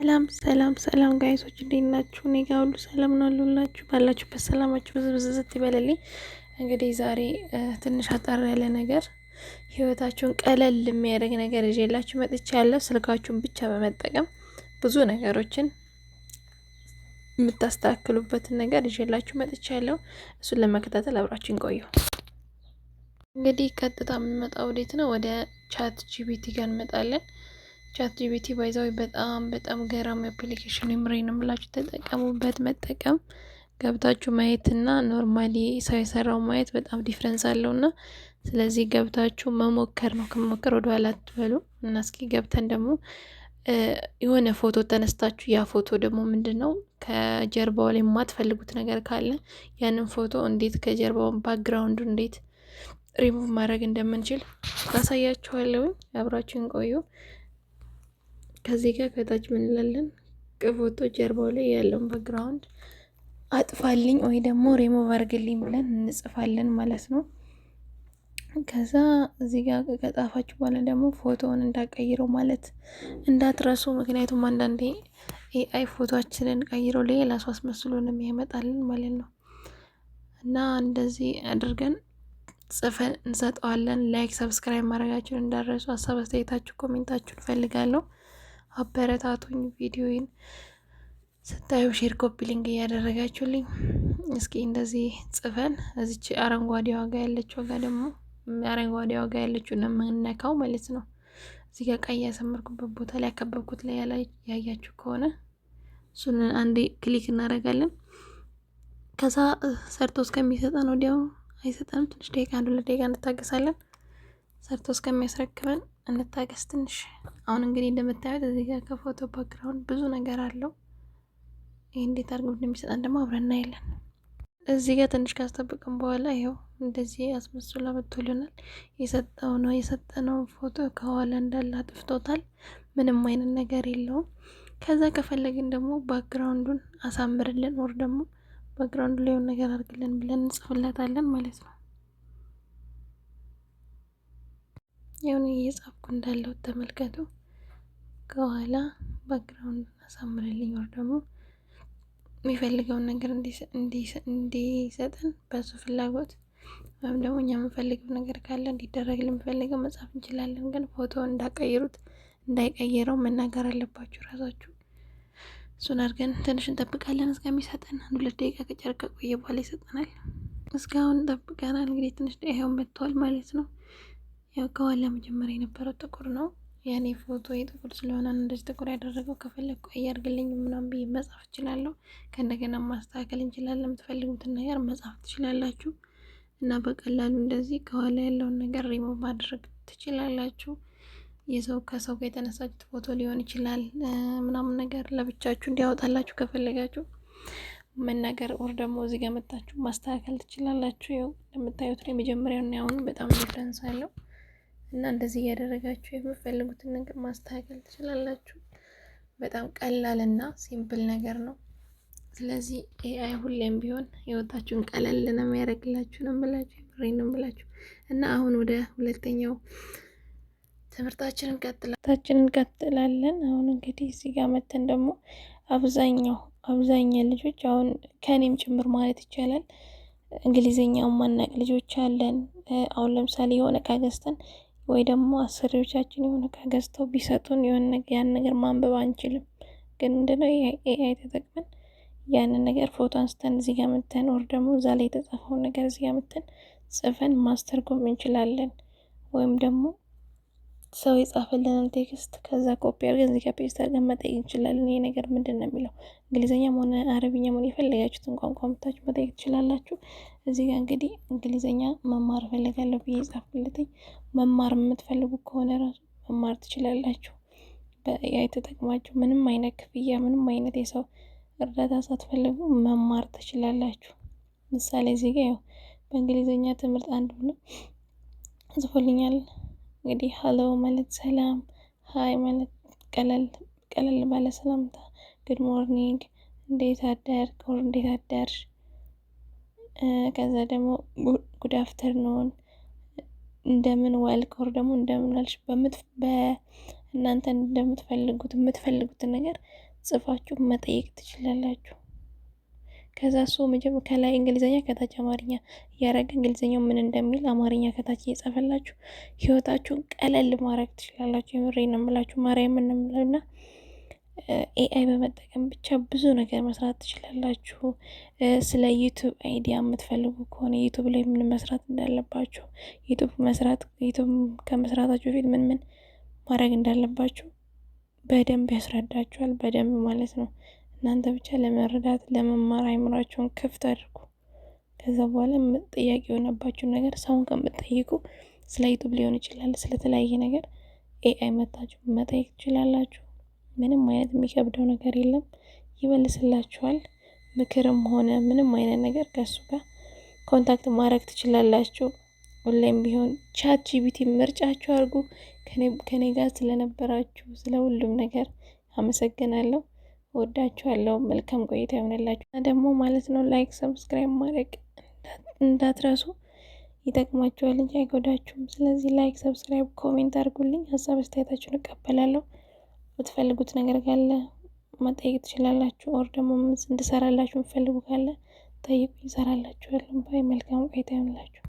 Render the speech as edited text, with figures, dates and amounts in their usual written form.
ሰላም ሰላም ሰላም ጋይሶች እንዴት ናችሁ? እኔ ጋር ሁሉ ሰላም ነው አሉላችሁ። ባላችሁበት ሰላማችሁ ብዝብዝት ይበልልኝ። እንግዲህ ዛሬ ትንሽ አጠር ያለ ነገር ህይወታችሁን ቀለል የሚያደርግ ነገር ይዤላችሁ መጥቻለሁ። ስልካችሁን ብቻ በመጠቀም ብዙ ነገሮችን የምታስተካክሉበትን ነገር ይዤላችሁ መጥቻለሁ። እሱን ለመከታተል አብራችሁን ቆዩ። እንግዲህ ቀጥታ የምንመጣው ወዴት ነው? ወደ ቻት ጂቢቲ ጋር እንመጣለን። ቻት ጂቢቲ ባይዛዊ በጣም ገራሚ አፕሊኬሽን የምሬን ብላችሁ ተጠቀሙበት። መጠቀም ገብታችሁ ማየትና ኖርማሊ ሰው የሰራው ማየት በጣም ዲፍረንስ አለውና ስለዚህ ገብታችሁ መሞከር ነው። ከመሞከር ወደ ኋላ አትበሉ እና እስኪ ገብተን ደግሞ የሆነ ፎቶ ተነስታችሁ ያ ፎቶ ደግሞ ምንድነው ከጀርባው ላይ የማትፈልጉት ነገር ካለ ያንን ፎቶ እንዴት ከጀርባው ባክግራውንዱ እንዴት ሪሙቭ ማድረግ እንደምንችል ታሳያችኋለሁ። አብራችሁን ቆዩ። ከዚህ ጋር ከታች ምን እንላለን? ከፎቶ ጀርባው ላይ ያለውን ባክግራውንድ አጥፋልኝ ወይ ደግሞ ሪሙቭ አድርግልኝ ብለን እንጽፋለን ማለት ነው። ከዛ እዚህ ጋር ከጻፋችሁ በኋላ ደግሞ ፎቶውን እንዳቀይረው ማለት እንዳትረሱ። ምክንያቱም አንዳንዴ ኤአይ ፎቶአችንን ቀይረው ሌላ ሰው አስመስሎ ነው የሚያመጣልን ማለት ነው። እና እንደዚህ አድርገን ጽፈን እንሰጠዋለን። ላይክ ሰብስክራይብ ማድረጋችሁን እንዳትረሱ። ሀሳብ አስተያየታችሁ ኮሜንታችሁን እፈልጋለሁ። አበረታቱኝ። ቪዲዮውን ስታዩ ሼር ኮፒ ሊንክ እያደረጋችሁልኝ እስኪ እንደዚህ ጽፈን እዚች አረንጓዴዋ ጋር ያለችው ጋር ደግሞ አረንጓዴዋ ጋር ያለችው ነው የምንነካው ማለት ነው። እዚህ ጋር ቀይ ያሰመርኩበት ቦታ ላይ ያከበብኩት ላይ ያያችሁ ከሆነ እሱን አንዴ ክሊክ እናደርጋለን። ከዛ ሰርቶ እስከሚሰጠን ወዲያው አይሰጠንም። ትንሽ ደቂቃ 1-2 ደቂቃ እንታገሳለን። ሰርቶ እስከሚያስረክበን እንታገስ ትንሽ። አሁን እንግዲህ እንደምታዩት እዚህ ጋር ከፎቶ ባክግራውንድ ብዙ ነገር አለው። ይሄ እንዴት አድርገን እንደሚሰጠን ደግሞ አብረን እናያለን። እዚህ ጋር ትንሽ ካስጠብቅን በኋላ ይኸው እንደዚህ አስመስሎ አመጥቶልናል። የሰጠነው ፎቶ ከኋላ እንዳለ አጥፍቶታል። ምንም አይነት ነገር የለውም። ከዛ ከፈለግን ደግሞ ባክግራውንዱን አሳምርልን ወር ደግሞ ባክግራውንዱ ላይ ነገር አድርግልን ብለን እንጽፍለታለን ማለት ነው። ይሁን እየጻፍኩ እንዳለው ተመልከቱ። ከኋላ ባክግራውንድ አሳምርልኝ ወር ደግሞ የሚፈልገውን ነገር እንዲሰጠን በሱ ፍላጎት ወይም ደግሞ እኛ የምንፈልገው ነገር ካለ እንዲደረግ የምንፈልገው መጻፍ እንችላለን። ግን ፎቶ እንዳይቀይረው መናገር አለባችሁ ራሳችሁ። እሱን አድርገን ትንሽ እንጠብቃለን እስከሚሰጠን 1-2 ደቂቃ ከጨረቀ ቆየ በኋላ ይሰጠናል። እስካሁን እንጠብቀናል። እንግዲህ ትንሽ ደቂቃው መጥቷል ማለት ነው። ያው ከኋላ መጀመሪያ የነበረው ጥቁር ነው። ያኔ ፎቶ የጥቁር ስለሆነ እንደዚህ ጥቁር ያደረገው። ከፈለኩ ቀይ አድርግልኝ ምናምን ብዬ መጻፍ እችላለሁ። ከእንደገና ማስተካከል እንችላለን። የምትፈልጉትን ነገር መጻፍ ትችላላችሁ እና በቀላሉ እንደዚህ ከኋላ ያለውን ነገር ሪሙቭ ማድረግ ትችላላችሁ። ከሰው ጋር የተነሳችሁት ፎቶ ሊሆን ይችላል ምናምን ነገር ለብቻችሁ እንዲያወጣላችሁ ከፈለጋችሁ መናገር ወር ደግሞ እዚህ ጋር መጣችሁ ማስተካከል ትችላላችሁ። ያው እንደምታዩት ነው የመጀመሪያውና ያሁኑ በጣም ዲፍረንስ አለው እና እንደዚህ እያደረጋችሁ የምትፈልጉትን ነገር ማስተካከል ትችላላችሁ። በጣም ቀላል እና ሲምፕል ነገር ነው። ስለዚህ ኤአይ ሁሌም ቢሆን ህይወታችሁን ቀለል ነው የሚያደርግላችሁ ነው የምላችሁ፣ ነው የምላችሁ። እና አሁን ወደ ሁለተኛው ትምህርታችንን እንቀጥላለን። አሁን እንግዲህ እዚህ ጋር መተን ደግሞ አብዛኛው ልጆች አሁን ከኔም ጭምር ማለት ይቻላል እንግሊዘኛውን ማናቅ ልጆች አለን። አሁን ለምሳሌ የሆነ እቃ ገዝተን ወይ ደግሞ አሰሪዎቻችን የሆነ እቃ ገዝተው ቢሰጡን ያን ነገር ማንበብ አንችልም። ግን ምንድነው ኤአይ ተጠቅመን ያንን ነገር ፎቶ አንስተን እዚህ ጋር መተን ወር ደግሞ እዛ ላይ የተጻፈውን ነገር እዚህ ጋር መተን ጽፈን ማስተርጎም እንችላለን። ወይም ደግሞ ሰው የጻፈልንን ቴክስት ከዛ ኮፒ አድርገን እዚህ ጋር ፔስት አድርገን መጠየቅ እንችላለን። ይሄ ነገር ምንድነው የሚለው እንግሊዘኛም ሆነ አረብኛም ሆነ የፈለጋችሁትን ቋንቋ መታችሁ መጠየቅ ትችላላችሁ። እዚህ ጋር እንግዲህ እንግሊዘኛ መማር እፈልጋለሁ ብዬ ጻፍኩልኝ። መማር የምትፈልጉ ከሆነ ራሱ መማር ትችላላችሁ። በኤአይ ተጠቅማችሁ ምንም አይነት ክፍያ ምንም አይነት የሰው እርዳታ ሳትፈልጉ መማር ትችላላችሁ። ምሳሌ እዚህ ጋር ያው በእንግሊዘኛ ትምህርት አንድ ብሎ ጽፎልኛል። እንግዲህ ሀሎ ማለት ሰላም፣ ሀይ ማለት ቀለል ባለ ሰላምታ፣ ጉድ ሞርኒንግ እንዴት አደርክ ወር እንዴት አደርሽ፣ ከዛ ደግሞ ጉድ አፍተርኑን እንደምን ዋልክ ወር ደግሞ እንደምን ዋልሽ። እናንተ የምትፈልጉትን ነገር ጽፋችሁ መጠየቅ ትችላላችሁ። ከዛ እሱ ከላይ እንግሊዘኛ ከታች አማርኛ እያደረገ እንግሊዘኛው ምን እንደሚል አማርኛ ከታች እየጻፈላችሁ ህይወታችሁን ቀለል ማድረግ ትችላላችሁ። የምሬን ነው የምላችሁ ማርያምን ነው የምለውና ኤአይ በመጠቀም ብቻ ብዙ ነገር መስራት ትችላላችሁ። ስለ ዩቱብ አይዲያ የምትፈልጉ ከሆነ ዩቱብ ላይ ምን መስራት እንዳለባችሁ ዩቱብ ከመስራታችሁ በፊት ምን ማድረግ እንዳለባችሁ በደንብ ያስረዳችኋል። በደንብ ማለት ነው። እናንተ ብቻ ለመረዳት ለመማር አይምራችሁን ክፍት አድርጉ። ከዛ በኋላ ጥያቄ የሆነባችሁን ነገር ሰውን ከምትጠይቁ ስለ ዩቱብ ሊሆን ይችላል፣ ስለተለያየ ነገር ኤአይ መታችሁ መጠየቅ ትችላላችሁ። ምንም አይነት የሚከብደው ነገር የለም፣ ይመልስላችኋል። ምክርም ሆነ ምንም አይነት ነገር ከሱ ጋር ኮንታክት ማድረግ ትችላላችሁ። ሁሌም ቢሆን ቻት ጂቢቲ ምርጫችሁ አድርጉ። ከኔ ጋር ስለነበራችሁ ስለ ሁሉም ነገር አመሰግናለሁ። ወዳችኋለሁ። መልካም ቆይታ ይሆንላችሁ። እና ደግሞ ማለት ነው ላይክ ሰብስክራይብ ማድረግ እንዳትረሱ፣ ይጠቅማችኋል እንጂ አይጎዳችሁም። ስለዚህ ላይክ ሰብስክራይብ ኮሜንት አድርጉልኝ። ሀሳብ አስተያየታችሁን እቀበላለሁ። የምትፈልጉት ነገር ካለ መጠየቅ ትችላላችሁ። ኦር ደግሞ እንድሰራላችሁ የምትፈልጉ ካለ ጠይቁኝ፣ እሰራላችኋለሁ። ባይ መልካም ቆይታ ይሆንላችሁ።